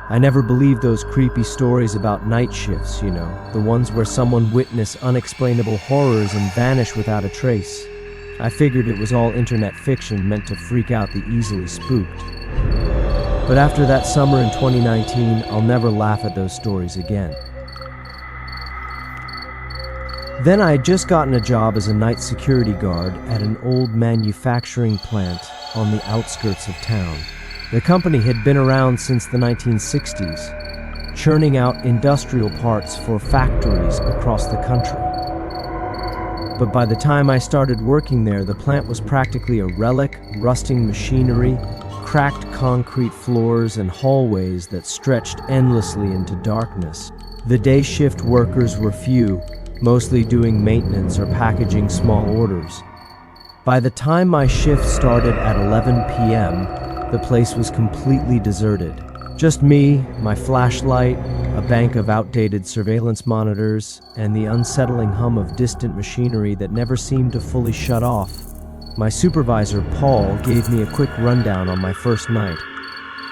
I never believed those creepy stories about night shifts, the ones where someone witnessed unexplainable horrors and vanish without a trace. I figured it was all internet fiction meant to freak out the easily spooked. But after that summer in 2019, I'll never laugh at those stories again. Then I had just gotten a job as a night security guard at an old manufacturing plant on the outskirts of town. The company had been around since the 1960s, churning out industrial parts for factories across the country. But by the time I started working there, the plant was practically a relic, rusting machinery, cracked concrete floors, and hallways that stretched endlessly into darkness. The day shift workers were few, mostly doing maintenance or packaging small orders. By the time my shift started at 11 p.m., the place was completely deserted. Just me, my flashlight, a bank of outdated surveillance monitors, and the unsettling hum of distant machinery that never seemed to fully shut off. My supervisor, Paul, gave me a quick rundown on my first night.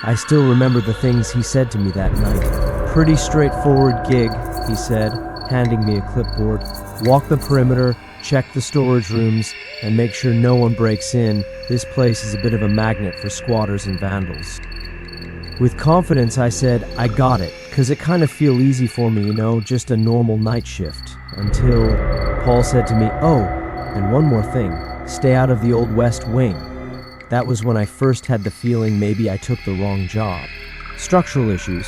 I still remember the things he said to me that night. "Pretty straightforward gig," he said, handing me a clipboard. "Walk the perimeter, check the storage rooms, and make sure no one breaks in. This place is a bit of a magnet for squatters and vandals." With confidence, I said, "I got it, 'cause it kind of feel easy for me, just a normal night shift." Until Paul said to me, "Oh, and one more thing, stay out of the old West Wing." That was when I first had the feeling maybe I took the wrong job. "Structural issues,"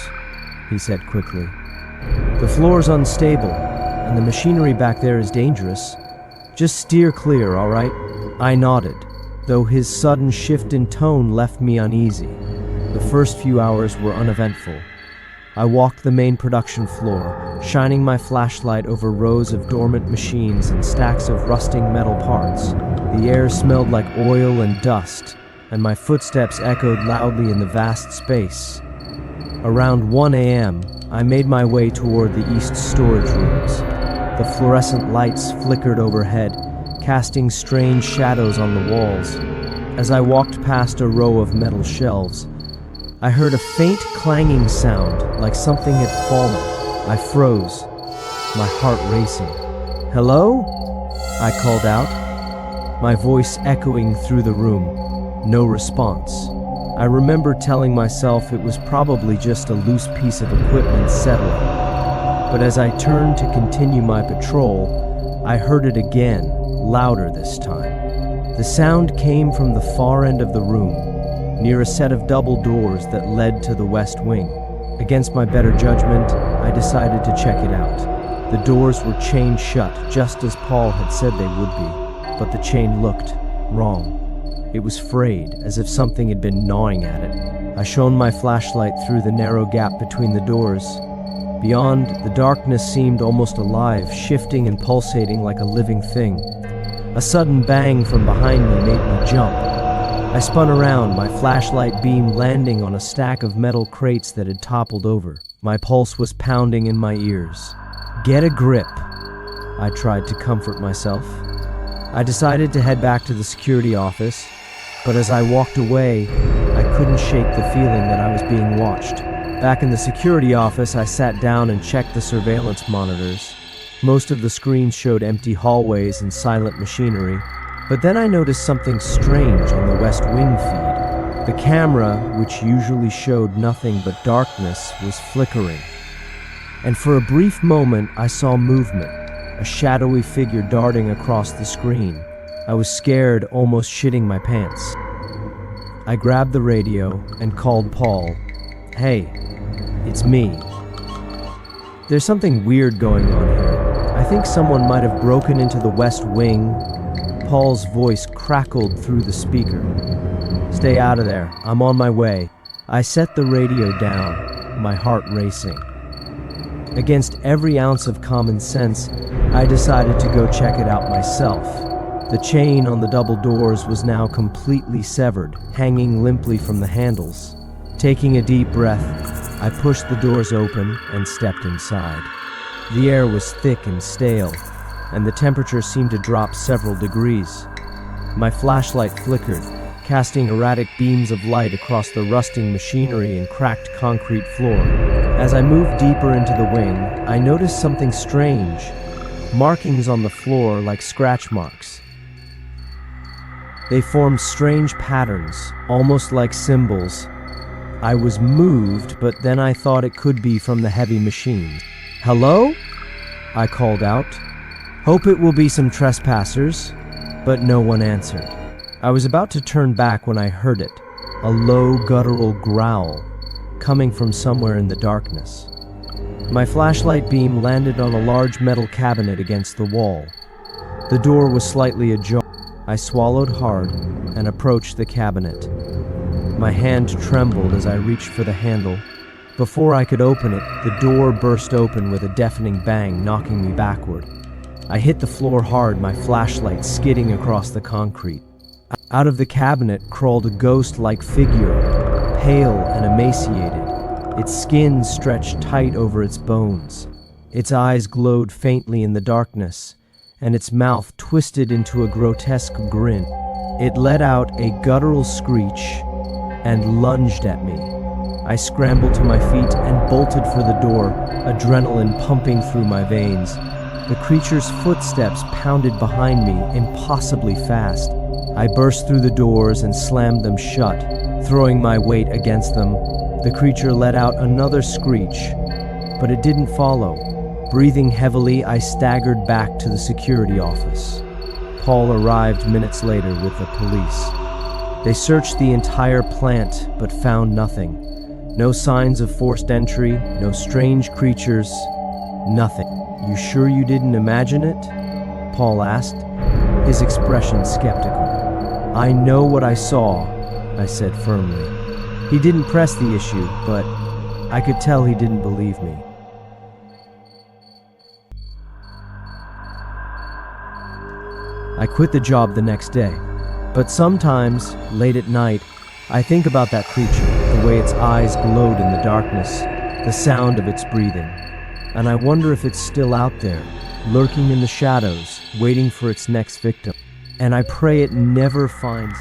he said quickly. "The floor's unstable, and the machinery back there is dangerous. Just steer clear, all right?" I nodded, though his sudden shift in tone left me uneasy. The first few hours were uneventful. I walked the main production floor, shining my flashlight over rows of dormant machines and stacks of rusting metal parts. The air smelled like oil and dust, and my footsteps echoed loudly in the vast space. Around 1 a.m., I made my way toward the east storage rooms. The fluorescent lights flickered overhead, casting strange shadows on the walls. As I walked past a row of metal shelves, I heard a faint clanging sound, like something had fallen. I froze, my heart racing. "Hello?" I called out, my voice echoing through the room. No response. I remember telling myself it was probably just a loose piece of equipment settling. But as I turned to continue my patrol, I heard it again, louder this time. The sound came from the far end of the room, near a set of double doors that led to the West Wing. Against my better judgment, I decided to check it out. The doors were chained shut, just as Paul had said they would be, but the chain looked wrong. It was frayed, as if something had been gnawing at it. I shone my flashlight through the narrow gap between the doors. Beyond, the darkness seemed almost alive, shifting and pulsating like a living thing. A sudden bang from behind me made me jump. I spun around, my flashlight beam landing on a stack of metal crates that had toppled over. My pulse was pounding in my ears. "Get a grip," I tried to comfort myself. I decided to head back to the security office, but as I walked away, I couldn't shake the feeling that I was being watched. Back in the security office, I sat down and checked the surveillance monitors. Most of the screens showed empty hallways and silent machinery, but then I noticed something strange on the West Wing feed. The camera, which usually showed nothing but darkness, was flickering. And for a brief moment, I saw movement, a shadowy figure darting across the screen. I was scared, almost shitting my pants. I grabbed the radio and called Paul. "Hey, it's me. There's something weird going on here. I think someone might have broken into the West Wing." Paul's voice crackled through the speaker. "Stay out of there. I'm on my way." I set the radio down, my heart racing. Against every ounce of common sense, I decided to go check it out myself. The chain on the double doors was now completely severed, hanging limply from the handles. Taking a deep breath, I pushed the doors open and stepped inside. The air was thick and stale, and the temperature seemed to drop several degrees. My flashlight flickered, casting erratic beams of light across the rusting machinery and cracked concrete floor. As I moved deeper into the wing, I noticed something strange. Markings on the floor like scratch marks. They formed strange patterns, almost like symbols. I was moved, but then I thought it could be from the heavy machine. "Hello?" I called out. "Hope it will be some trespassers," but no one answered. I was about to turn back when I heard it, a low guttural growl, coming from somewhere in the darkness. My flashlight beam landed on a large metal cabinet against the wall. The door was slightly ajar. I swallowed hard and approached the cabinet. My hand trembled as I reached for the handle. Before I could open it, the door burst open with a deafening bang, knocking me backward. I hit the floor hard, my flashlight skidding across the concrete. Out of the cabinet crawled a ghost-like figure, pale and emaciated. Its skin stretched tight over its bones. Its eyes glowed faintly in the darkness, and its mouth twisted into a grotesque grin. It let out a guttural screech and lunged at me. I scrambled to my feet and bolted for the door, adrenaline pumping through my veins. The creature's footsteps pounded behind me, impossibly fast. I burst through the doors and slammed them shut, throwing my weight against them. The creature let out another screech, but it didn't follow. Breathing heavily, I staggered back to the security office. Paul arrived minutes later with the police. They searched the entire plant, but found nothing. No signs of forced entry, no strange creatures, nothing. "You sure you didn't imagine it?" Paul asked, his expression skeptical. "I know what I saw," I said firmly. He didn't press the issue, but I could tell he didn't believe me. I quit the job the next day, but sometimes, late at night, I think about that creature, the way its eyes glowed in the darkness, the sound of its breathing, and I wonder if it's still out there, lurking in the shadows, waiting for its next victim. And I pray it never finds